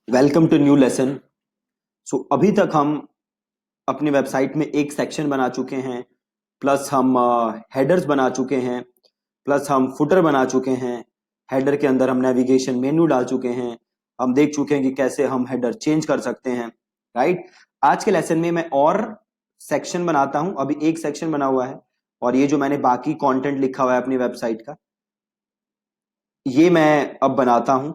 Welcome to new lesson. So अभी तक हम अपनी वेबसाइट में एक सेक्शन बना चुके हैं, प्लस हम हेडर्स बना चुके हैं, प्लस हम फुटर बना चुके हैं। हेडर के अंदर हम नेविगेशन मेन्यू डाल चुके हैं। हम देख चुके हैं कि कैसे हम हेडर चेंज कर सकते हैं। राइट। आज के लेसन में मैं और सेक्शन बनाता हूं। अभी एक सेक्शन बना हुआ है और ये जो मैंने बाकी कंटेंट लिखा हुआ है अपनी वेबसाइट का, ये मैं अब बनाता हूं।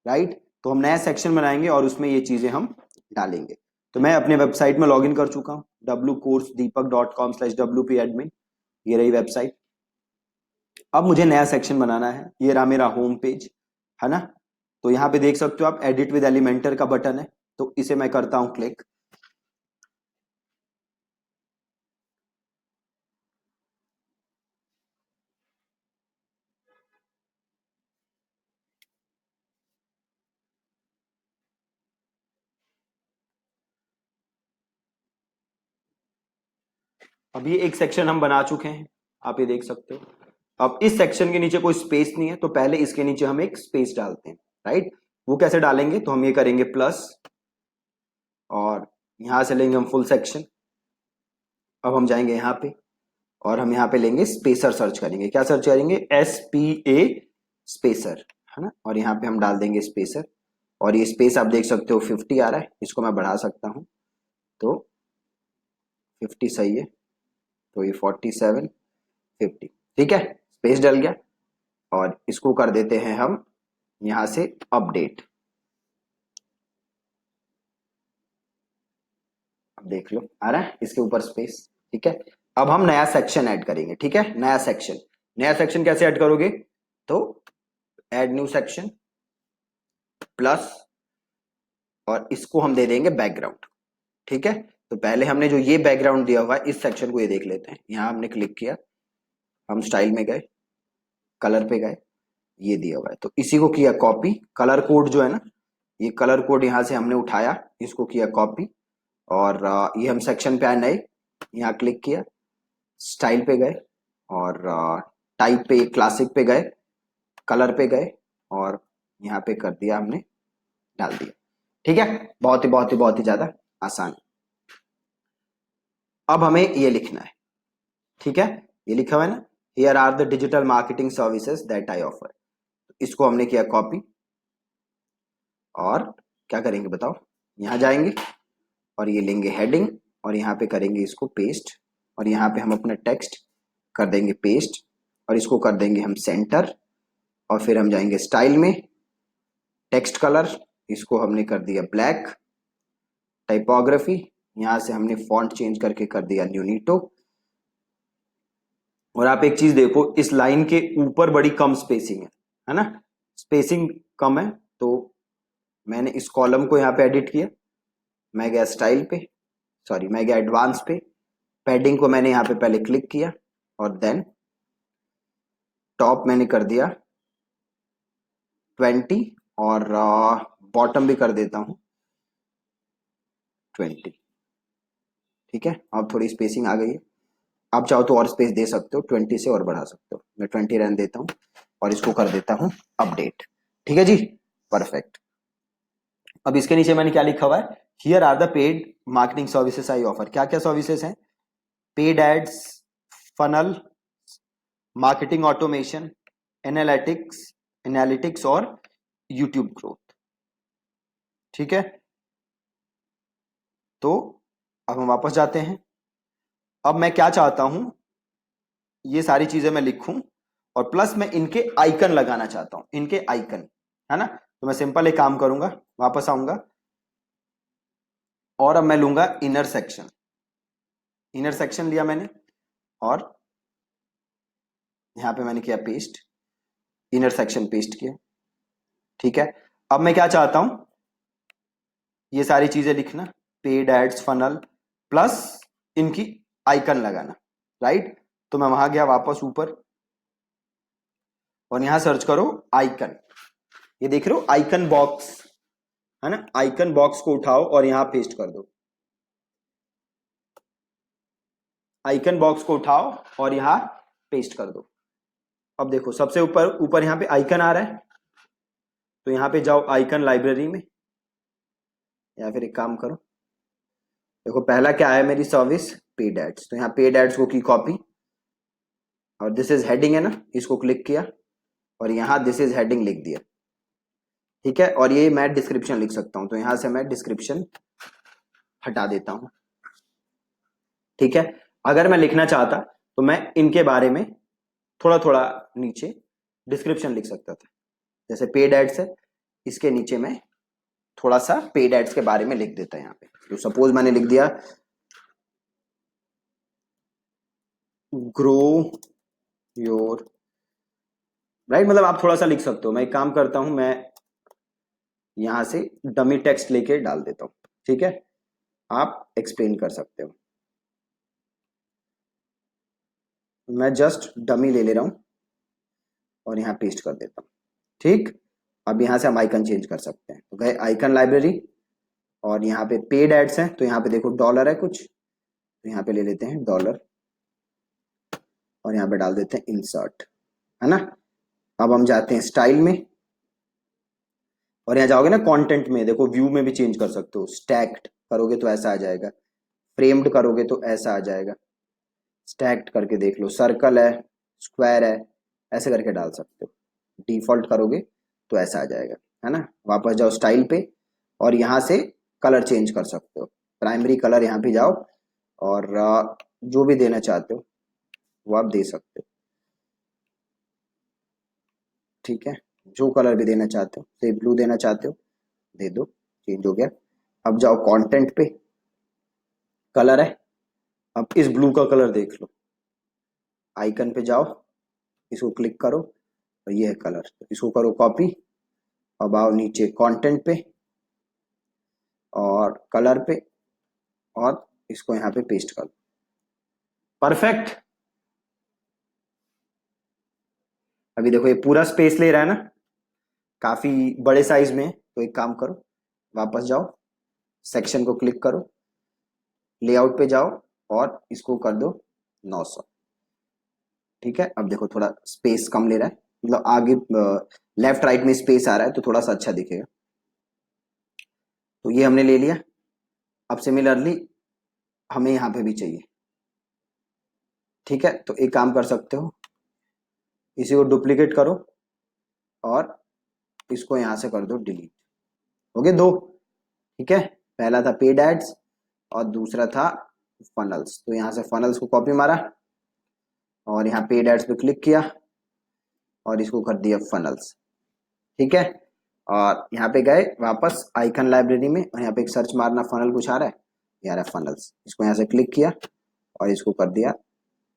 राइट। तो हम नया सेक्शन बनाएंगे और उसमें ये चीजें हम डालेंगे। तो मैं अपने वेबसाइट में लॉगिन कर चुका हूँ wcoursedeepak.com/wp-admin। ये रही वेबसाइट। अब मुझे नया सेक्शन बनाना है। ये रहा मेरा होम पेज, है ना। तो यहाँ पे देख सकते हो आप, एडिट विद एलिमेंटर का बटन है, तो इसे मैं करता हूं क्लिक। अब ये एक सेक्शन हम बना चुके हैं, आप ये देख सकते हो। अब इस सेक्शन के नीचे कोई स्पेस नहीं है, तो पहले इसके नीचे हम एक स्पेस डालते हैं। राइट। वो कैसे डालेंगे, तो हम ये करेंगे प्लस, और यहां से लेंगे हम फुल सेक्शन। अब हम जाएंगे यहाँ पे और हम यहाँ पे लेंगे स्पेसर, सर्च करेंगे। क्या सर्च करेंगे? SPA स्पेसर, है ना। और यहाँ पे हम डाल देंगे स्पेसर, और ये स्पेस आप देख सकते हो 50 आ रहा है। इसको मैं बढ़ा सकता हूँ, तो 50 सही है, तो ये 47, 50। ठीक है, स्पेस डल गया। और इसको कर देते हैं हम यहाँ से अपडेट। अब देख लो आ रहा है इसके ऊपर स्पेस। ठीक है। अब हम नया सेक्शन ऐड करेंगे। ठीक है, नया सेक्शन। नया सेक्शन कैसे ऐड करोगे? तो ऐड न्यू सेक्शन प्लस, और इसको हम दे देंगे बैकग्राउंड। ठीक है। तो पहले हमने जो ये बैकग्राउंड दिया हुआ है, इस सेक्शन को ये देख लेते हैं। यहां हमने क्लिक किया, हम स्टाइल में गए, कलर पे गए, ये दिया हुआ है, तो इसी को किया कॉपी। कलर कोड जो है ना, ये कलर कोड यहां से हमने उठाया, इसको किया कॉपी। और ये हम सेक्शन पे आए नए, यहाँ क्लिक किया, स्टाइल पे गए, और टाइप पे क्लासिक पे गए, कलर पे गए, और यहाँ पे कर दिया हमने, डाल दिया। ठीक है, बहुत ही बहुत ही बहुत ही ज्यादा आसान। अब हमें ये लिखना है। ठीक है, ये लिखा हुआ है ना, here are the digital marketing services that I offer. इसको हमने किया कॉपी, और क्या करेंगे बताओ? यहां जाएंगे और ये लेंगे हेडिंग, और यहाँ पे करेंगे इसको पेस्ट, और यहाँ पे हम अपना टेक्स्ट कर देंगे पेस्ट, और इसको कर देंगे हम सेंटर। और फिर हम जाएंगे स्टाइल में, टेक्स्ट कलर, इसको हमने कर दिया ब्लैक। टाइपोग्राफी, यहां से हमने फॉन्ट चेंज करके कर दिया न्यूनीटो। और आप एक चीज देखो, इस लाइन के ऊपर बड़ी कम स्पेसिंग है ना। स्पेसिंग कम है, तो मैंने इस कॉलम को यहाँ पे एडिट किया। मैं गया स्टाइल पे, सॉरी मैं गया एडवांस पे, पैडिंग को मैंने यहाँ पे पहले क्लिक किया, और देन टॉप मैंने कर दिया 20, और बॉटम भी कर देता हूँ 20। ठीक है, अब थोड़ी स्पेसिंग आ गई है। आप चाहो तो और स्पेस दे सकते हो, 20 से और बढ़ा सकते हो। मैं 20 रहने देता हूँ, और इसको कर देता हूँ अपडेट। ठीक है जी, परफेक्ट। अब इसके नीचे मैंने क्या लिखा हुआ है? Here are the paid marketing services I offer. क्या क्या सर्विसेज हैं? Paid ads, funnel, marketing automation, analytics analytics और यूट्यूब ग्रोथ। ठीक है, तो अब हम वापस जाते हैं। अब मैं क्या चाहता हूं, ये सारी चीजें मैं लिखूं, और प्लस मैं इनके आइकन लगाना चाहता हूं, इनके आइकन, है ना। तो मैं सिंपल एक काम करूंगा, वापस आऊंगा, और अब मैं लूंगा इनर सेक्शन। इनर सेक्शन लिया मैंने, और यहां पे मैंने किया पेस्ट, इनर सेक्शन पेस्ट किया। ठीक है, अब मैं क्या चाहता हूं, ये सारी चीजें लिखना, पेड एड्स, फनल, प्लस इनकी आइकन लगाना। राइट। तो मैं वहां गया वापस ऊपर, और यहां सर्च करो आइकन। ये देख रहे हो आइकन बॉक्स, है ना। आइकन बॉक्स को उठाओ और यहां पेस्ट कर दो। आइकन बॉक्स को उठाओ और यहां पेस्ट कर दो। अब देखो सबसे ऊपर ऊपर यहां पे आइकन आ रहा है, तो यहां पे जाओ आइकन लाइब्रेरी में, या फिर एक काम करो, देखो पहला क्या है मेरी सर्विस, पेड एड्स, तो यहाँ पेड एड्स को की कॉपी, और दिस इज हेडिंग है ना, इसको क्लिक किया और यहाँ दिस इज हेडिंग लिख दिया, ठीक है। और ये मैं डिस्क्रिप्शन लिख सकता हूँ, तो यहां से मैं डिस्क्रिप्शन हटा देता हूँ, ठीक है। अगर मैं लिखना चाहता तो मैं इनके बारे में थोड़ा थोड़ा नीचे डिस्क्रिप्शन लिख सकता था, जैसे पेड एड्स है, इसके नीचे मैं थोड़ा सा पेड एड्स के बारे में लिख देता है यहाँ पे। तो सपोज मैंने लिख दिया ग्रो योर, राइट, मतलब आप थोड़ा सा लिख सकते हो। मैं एक काम करता हूं, मैं यहां से डमी टेक्स्ट लेके डाल देता हूं, ठीक है, आप एक्सप्लेन कर सकते हो। मैं जस्ट डमी ले ले रहा हूं और यहाँ पेस्ट कर देता हूं, ठीक। अब यहाँ से हम आइकन चेंज कर सकते हैं, तो गए आइकन लाइब्रेरी, और यहाँ पे पेड एड्स हैं, तो यहाँ पे देखो डॉलर है कुछ, तो यहाँ पे ले लेते हैं डॉलर और यहाँ पे डाल देते हैं इंसर्ट, है ना। अब हम जाते हैं स्टाइल में, और यहाँ जाओगे ना कंटेंट में, देखो व्यू में भी चेंज कर सकते हो, स्टैक्ड करोगे तो ऐसा आ जाएगा, फ्रेम्ड करोगे तो ऐसा आ जाएगा, स्टैक्ड करके देख लो, सर्कल है, स्क्वायर है, ऐसे करके डाल सकते हो, डिफॉल्ट करोगे तो ऐसा आ जाएगा, है ना। वापस जाओ स्टाइल पे और यहाँ से कलर चेंज कर सकते हो, प्राइमरी कलर यहाँ पे जाओ और जो भी देना चाहते हो वो आप दे सकते हो, ठीक है। जो कलर भी देना चाहते हो, से ब्लू देना चाहते हो दे दो, चेंज हो गया। अब जाओ कंटेंट पे, कलर है, अब इस ब्लू का कलर देख लो, आइकन पे जाओ, इसको क्लिक करो और ये है कलर, इसको करो कॉपी, अब आओ नीचे कंटेंट पे और कलर पे और इसको यहाँ पे पेस्ट कर दो, परफेक्ट। अभी देखो ये पूरा स्पेस ले रहा है ना, काफी बड़े साइज में है, तो एक काम करो, वापस जाओ, सेक्शन को क्लिक करो, लेआउट पे जाओ और इसको कर दो 900, ठीक है। अब देखो थोड़ा स्पेस कम ले रहा है, मतलब आगे लेफ्ट राइट में स्पेस आ रहा है तो थोड़ा सा अच्छा दिखेगा। तो ये हमने ले लिया। अब सिमिलरली हमें यहाँ पे भी चाहिए, ठीक है। तो एक काम कर सकते हो, इसी को डुप्लीकेट करो और इसको यहां से कर दो डिलीट, हो गए दो, ठीक है। पहला था पेड एड्स और दूसरा था फनल्स, तो यहाँ से फनल्स को कॉपी मारा और यहाँ पेड एड्स पे क्लिक किया और इसको कर दिया फनल्स, ठीक है। और यहाँ पे गए वापस आइकन लाइब्रेरी में और यहाँ पे एक सर्च मारना, फनल कुछ आ रहा है, ये आ रहा है फनल्स, इसको यहाँ से क्लिक किया और इसको कर दिया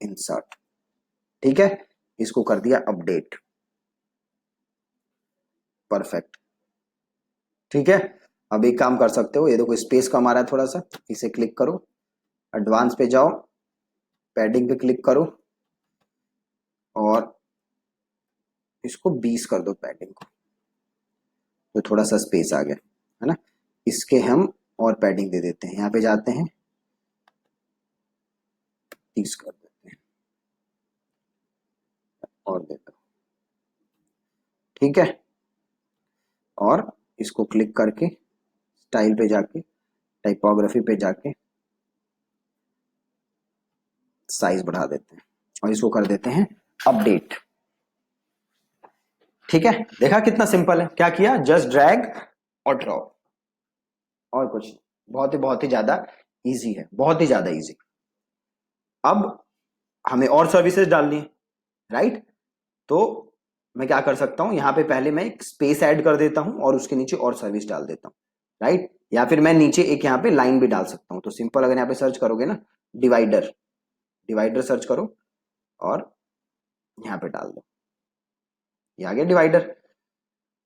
इंसर्ट, ठीक है। इसको कर दिया अपडेट, परफेक्ट, ठीक है। अब एक काम कर सकते हो, ये देखो स्पेस कम आ रहा है थोड़ा सा, इसे क्लिक करो, एडवांस पे जाओ, पैडिंग पे क्लिक करो और इसको 20 कर दो पैडिंग को, तो थोड़ा सा स्पेस आ गया, है ना। इसके हम और पैडिंग दे देते हैं, यहाँ पे जाते हैं 30 कर देते हैं और देता हूँ, ठीक है। और इसको क्लिक करके स्टाइल पे जाके टाइपोग्राफी पे जाके साइज बढ़ा देते हैं और इसको कर देते हैं अपडेट, ठीक है। देखा कितना सिंपल है, क्या किया, जस्ट ड्रैग और ड्रॉप, और कुछ नहीं। बहुत ही ज्यादा इजी है, बहुत ही ज्यादा इजी। अब हमें और सर्विसेज डालनी है, राइट। तो मैं क्या कर सकता हूं, यहां पे पहले मैं एक स्पेस ऐड कर देता हूं और उसके नीचे और सर्विस डाल देता हूं, राइट। या फिर मैं नीचे एक यहाँ पे लाइन भी डाल सकता हूं, तो सिंपल अगर यहाँ पे सर्च करोगे ना, डिवाइडर, डिवाइडर सर्च करो और यहाँ पे डाल दो, ये आ गया डिवाइडर,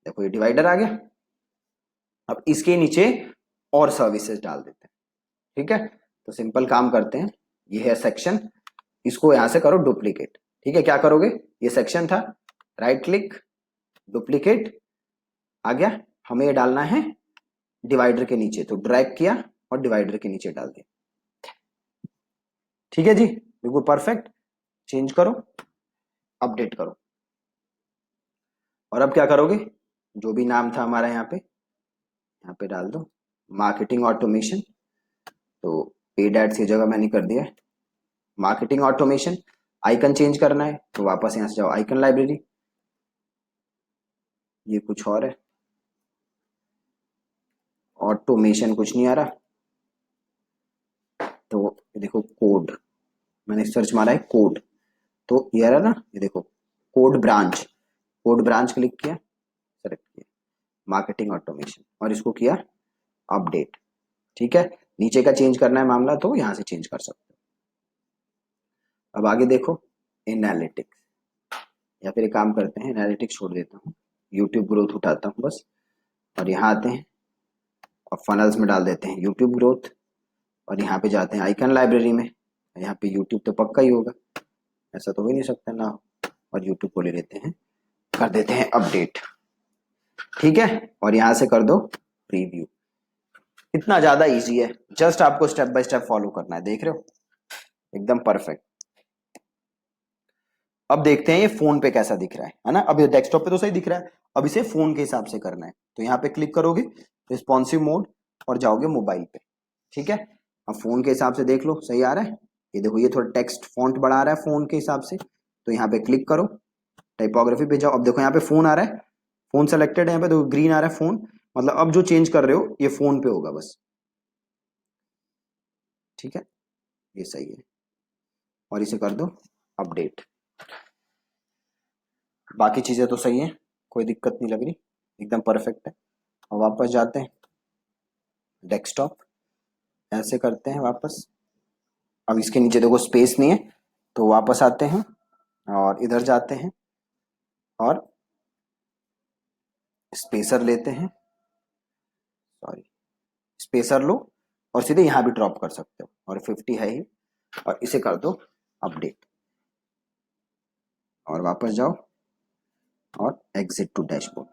देखो ये डिवाइडर आ गया। अब इसके नीचे और सर्विसेज डाल देते हैं, ठीक है। तो सिंपल काम करते हैं, ये है सेक्शन, इसको यहां से करो डुप्लीकेट, ठीक है। क्या करोगे, ये सेक्शन था, राइट क्लिक, डुप्लीकेट, आ गया। हमें ये डालना है डिवाइडर के नीचे, तो ड्रैग किया और डिवाइडर के नीचे डाल दिया, ठीक है जी, बिल्कुल परफेक्ट। चेंज करो, अपडेट करो, और अब क्या करोगे, जो भी नाम था हमारा यहाँ पे डाल दो, मार्केटिंग ऑटोमेशन, तो पेड एड्स की जगह मैंने कर दिया मार्केटिंग ऑटोमेशन। आइकन चेंज करना है तो वापस यहां से जाओ आइकन लाइब्रेरी, ये कुछ और है, ऑटोमेशन कुछ नहीं आ रहा, तो ये देखो कोड, मैंने सर्च मारा है कोड, तो ये आ रहा ना, ये देखो code branch, code branch click किया, सेलेक्ट किया मार्केटिंग ऑटोमेशन और इसको किया अपडेट। ठीक है, नीचे का चेंज करना है मामला तो यहां से चेंज कर सकते हो। अब आगे देखो एनालिटिक्स, या फिर एक काम करते हैं एनालिटिक्स छोड़ देता हूँ, यूट्यूब ग्रोथ उठाता हूँ बस, और यहाँ आते हैं और फनल्स में डाल देते हैं यूट्यूब ग्रोथ, और यहाँ पे जाते हैं आइकन लाइब्रेरी में, यहाँ पे यूट्यूब तो पक्का ही होगा, ऐसा तो हो ही नहीं सकता ना हो, और यूट्यूब को ले लेते हैं, कर देते हैं अपडेट। ठीक है, और यहां से कर दो प्रीव्यू। इतना ज्यादा इजी है, जस्ट आपको स्टेप बाय स्टेप फॉलो करना है, देख रहे हो एकदम परफेक्ट। अब देखते हैं ये फोन पे कैसा दिख रहा है ना, अब ये डेस्कटॉप पे तो सही दिख रहा है, अब इसे फोन के हिसाब से करना है, तो यहाँ पे क्लिक करोगे रिस्पॉन्सिव मोड और जाओगे मोबाइल पे। ठीक है, अब फोन के हिसाब से देख लो सही आ रहा है, ये देखो ये थोड़ा टेक्स्ट फॉन्ट बढ़ा रहा है फोन के हिसाब से, तो यहाँ पे क्लिक करो टाइपोग्राफी पे जाओ, अब देखो यहाँ पे फोन आ रहा है, फोन सेलेक्टेड है यहाँ पे, तो ग्रीन आ रहा है फोन, मतलब अब जो चेंज कर रहे हो ये फोन पे होगा बस। ठीक है, ये सही है, और इसे कर दो अपडेट। बाकी चीजें तो सही है, कोई दिक्कत नहीं लग रही, एकदम परफेक्ट है। और वापस जाते हैं डेस्कटॉप, ऐसे करते हैं वापस, अब इसके नीचे देखो स्पेस नहीं है, तो वापस आते हैं और इधर जाते हैं और स्पेसर लेते हैं, सॉरी स्पेसर लो और सीधे यहाँ भी ड्रॉप कर सकते हो, और 50 है ही, और इसे कर दो अपडेट, और वापस जाओ और एग्जिट टू डैशबोर्ड।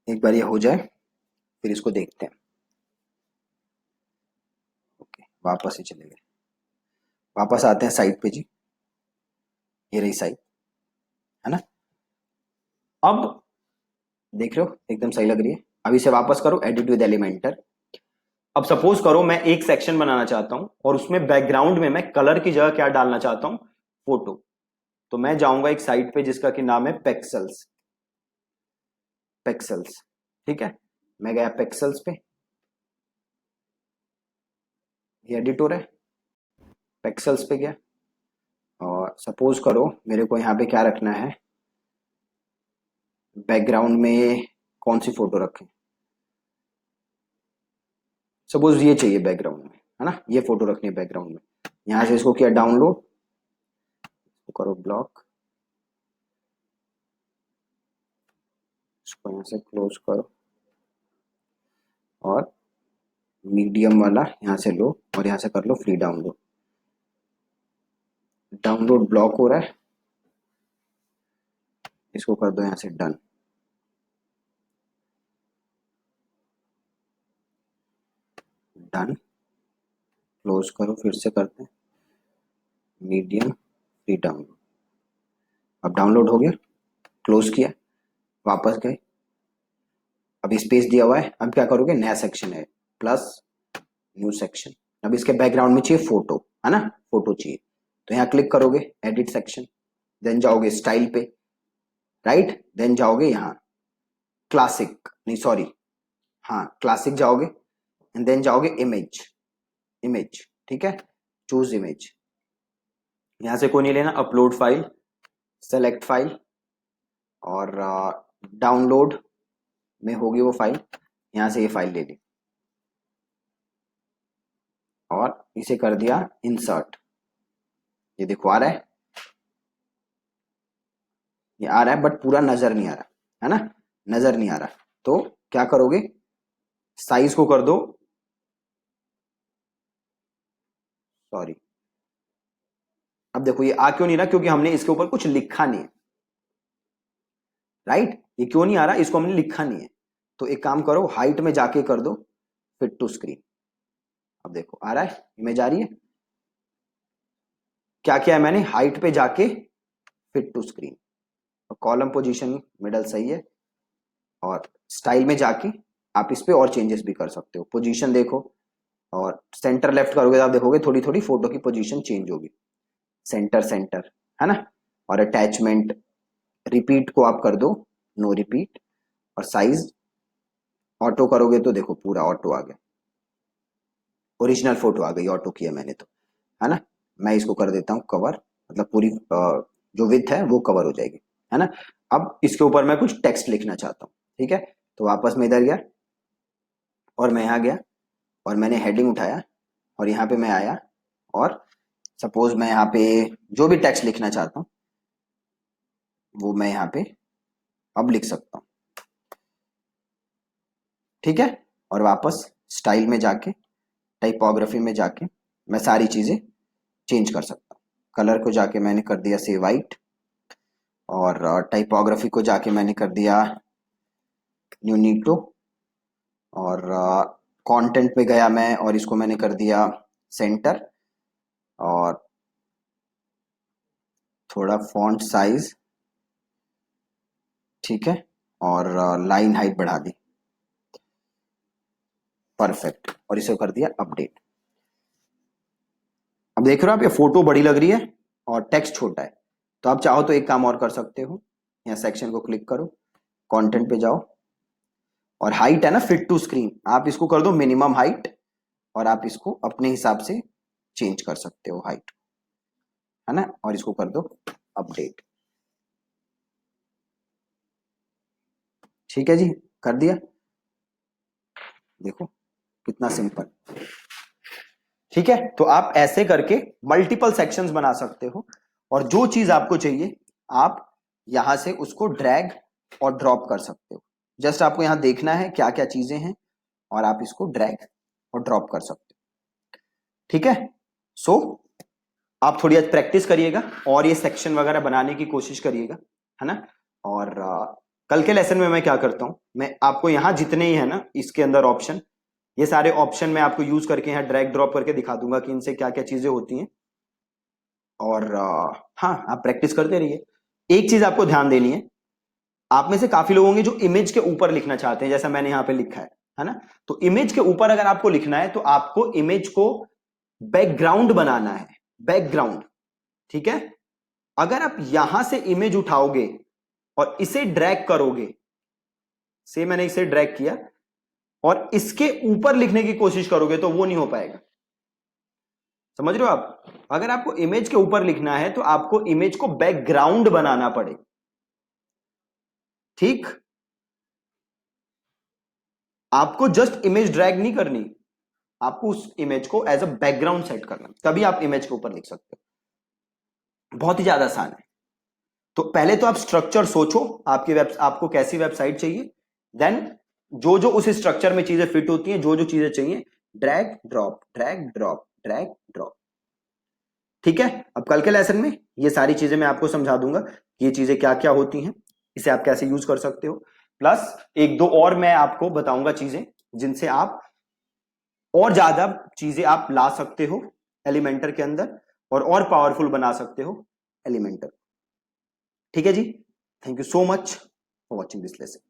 एक बार ये हो जाए फिर इसको देखते हैं। ओके, वापस ही चले गए, वापस आते हैं साइट पे जी, ये रही साइट है ना। अब देख रहे हो एकदम सही लग रही है, अब इसे वापस करो एडिट विद एलिमेंटर। अब सपोज करो मैं एक सेक्शन बनाना चाहता हूं और उसमें बैकग्राउंड में मैं कलर की जगह क्या डालना चाहता हूं, फोटो, तो मैं जाऊंगा एक साइट पे जिसका कि नाम है पेक्सल्स, पेक्सल्स। ठीक है, मैं गया पेक्सल्स पे, ये एडिटर है, पेक्सल्स पे गया, और सपोज करो मेरे को यहाँ पे क्या रखना है, बैकग्राउंड में कौन सी फोटो रखें, सपोज ये चाहिए बैकग्राउंड में है ना, ये फोटो रखनी है बैकग्राउंड में, यहां से इसको किया डाउनलोड, करो ब्लॉक, इसको यहाँ से क्लोज करो, और मीडियम वाला यहाँ से लो और यहाँ से कर लो फ्री डाउनलोड, डाउनलोड ब्लॉक हो रहा है, इसको कर दो यहाँ से डन, डन, क्लोज करो, फिर से करते हैं मीडियम फ्री डाउनलोड, अब डाउनलोड हो गया, क्लोज किया, वापस गए, अब स्पेस दिया हुआ है, अब क्या करोगे नया सेक्शन है प्लस न्यू सेक्शन, अब इसके बैकग्राउंड में चाहिए फोटो है ना, फोटो चाहिए, तो यहाँ क्लिक करोगे एडिट सेक्शन, देन जाओगे स्टाइल पे, राइट, देन जाओगे यहाँ क्लासिक, नहीं सॉरी, हाँ क्लासिक जाओगे, एंड देन जाओगे इमेज, इमेज, ठीक है, चूज इमेज, यहां से कोई नहीं लेना, अपलोड फाइल, सेलेक्ट फाइल, और डाउनलोड में होगी वो फाइल, यहां से ये फाइल ले ली और इसे कर दिया इंसर्ट, ये देखो आ रहा है, ये आ रहा है बट पूरा नजर नहीं आ रहा है ना, नजर नहीं आ रहा, तो क्या करोगे साइज को कर दो, सॉरी, अब देखो ये आ क्यों नहीं रहा, क्योंकि हमने इसके ऊपर कुछ लिखा नहीं है, राइट, ये क्यों नहीं आ रहा, इसको हमने लिखा नहीं है, तो एक काम करो, हाइट में जाके कर दो फिट टू स्क्रीन। अब देखो आ रहा है, इमेज आ रही है। क्या किया है मैंने, हाइट पे जाके फिट टू स्क्रीन, और कॉलम पोजीशन मिडल सही है, और स्टाइल में जाके आप इस पे और चेंजेस भी कर सकते हो। पोजीशन देखो, और सेंटर लेफ्ट करोगे तो आप देखोगे थोड़ी थोड़ी फोटो की पोजीशन चेंज होगी। सेंटर सेंटर, है ना। और अटैचमेंट, रिपीट को आप कर दो नो रिपीट, और साइज ऑटो करोगे तो देखो पूरा ऑटो आ गया, ओरिजिनल फोटो आ गई, ऑटो किया मैंने तो, है ना। मैं इसको कर देता हूँ कवर, मतलब पूरी जो विड्थ है वो कवर हो जाएगी, है ना। अब इसके ऊपर मैं कुछ टेक्स्ट लिखना चाहता हूँ, ठीक है। तो वापस मैं इधर गया, और मैं यहाँ गया, और मैंने हेडिंग उठाया, और यहाँ पे मैं आया, और सपोज मैं यहाँ पे जो भी टेक्स्ट लिखना चाहता हूँ वो मैं यहाँ पे अब लिख सकता हूँ, ठीक है। और वापस स्टाइल में जाके, टाइपोग्राफी में जाके मैं सारी चीजें चेंज कर सकता हूँ। कलर को जाके मैंने कर दिया से वाइट, और टाइपोग्राफी को जाके मैंने कर दिया न्यूनीटो, और कंटेंट पे गया मैं और इसको मैंने कर दिया सेंटर, और थोड़ा फॉन्ट साइज, ठीक है, और लाइन हाइट बढ़ा दी, परफेक्ट, और इसे कर दिया अपडेट। अब देख रहे हो आप, ये फोटो बड़ी लग रही है और टेक्स्ट छोटा है। तो आप चाहो तो एक काम और कर सकते हो, यहाँ सेक्शन को क्लिक करो, कंटेंट पे जाओ, और हाइट है ना फिट टू स्क्रीन, आप इसको कर दो मिनिमम हाइट, और आप इसको अपने हिसाब से चेंज कर सकते हो हाइट, है ना। और इसको कर दो अपडेट, ठीक है जी, कर दिया। देखो कितना सिंपल, ठीक है। तो आप ऐसे करके मल्टीपल सेक्शंस बना सकते हो, और जो चीज आपको चाहिए आप यहां से उसको ड्रैग और ड्रॉप कर सकते हो। जस्ट आपको यहां देखना है क्या क्या चीजें हैं, और आप इसको ड्रैग और ड्रॉप कर सकते हो, ठीक है। सो आप थोड़ी आज प्रैक्टिस करिएगा, और ये सेक्शन वगैरह बनाने की कोशिश करिएगा, है ना। और कल के लेसन में मैं क्या करता हूं, मैं आपको यहां जितने ही है ना इसके अंदर ऑप्शन, ये सारे ऑप्शन मैं आपको यूज करके यहाँ ड्रैग ड्रॉप करके दिखा दूंगा कि इनसे क्या क्या चीजें होती हैं। और हाँ, आप प्रैक्टिस करते रहिए। एक चीज आपको ध्यान देनी है, आप में से काफी लोग होंगे जो इमेज के ऊपर लिखना चाहते हैं, जैसा मैंने यहाँ पे लिखा है ना। तो इमेज के ऊपर अगर आपको लिखना है तो आपको इमेज को बैकग्राउंड बनाना है, बैकग्राउंड, ठीक है। अगर आप यहां से इमेज उठाओगे और इसे ड्रैग करोगे, से मैंने इसे ड्रैग किया, और इसके ऊपर लिखने की कोशिश करोगे तो वो नहीं हो पाएगा। समझ रहे हो आप, अगर आपको इमेज के ऊपर लिखना है तो आपको इमेज को बैकग्राउंड बनाना पड़े, ठीक। आपको जस्ट इमेज ड्रैग नहीं करनी, आपको उस इमेज को एज अ बैकग्राउंड सेट करना, तभी आप इमेज के ऊपर लिख सकते हो। बहुत ही ज्यादा आसान है। तो पहले तो आप स्ट्रक्चर सोचो, आपको कैसी वेबसाइट चाहिए, देन जो जो उस स्ट्रक्चर में चीजें फिट होती हैं, जो जो चीजें चाहिए, drag drop drag drop drag drop, ठीक है। अब कल के लेसन में ये सारी चीजें मैं आपको समझा दूंगा कि ये चीजें क्या क्या होती हैं, इसे आप कैसे यूज कर सकते हो। प्लस एक दो और मैं आपको बताऊंगा चीजें जिनसे आप और ज्यादा चीजें आप ला सकते हो एलिमेंटर के अंदर, और पावरफुल बना सकते हो एलिमेंटर, ठीक है जी। Thank you so much for watching this lesson.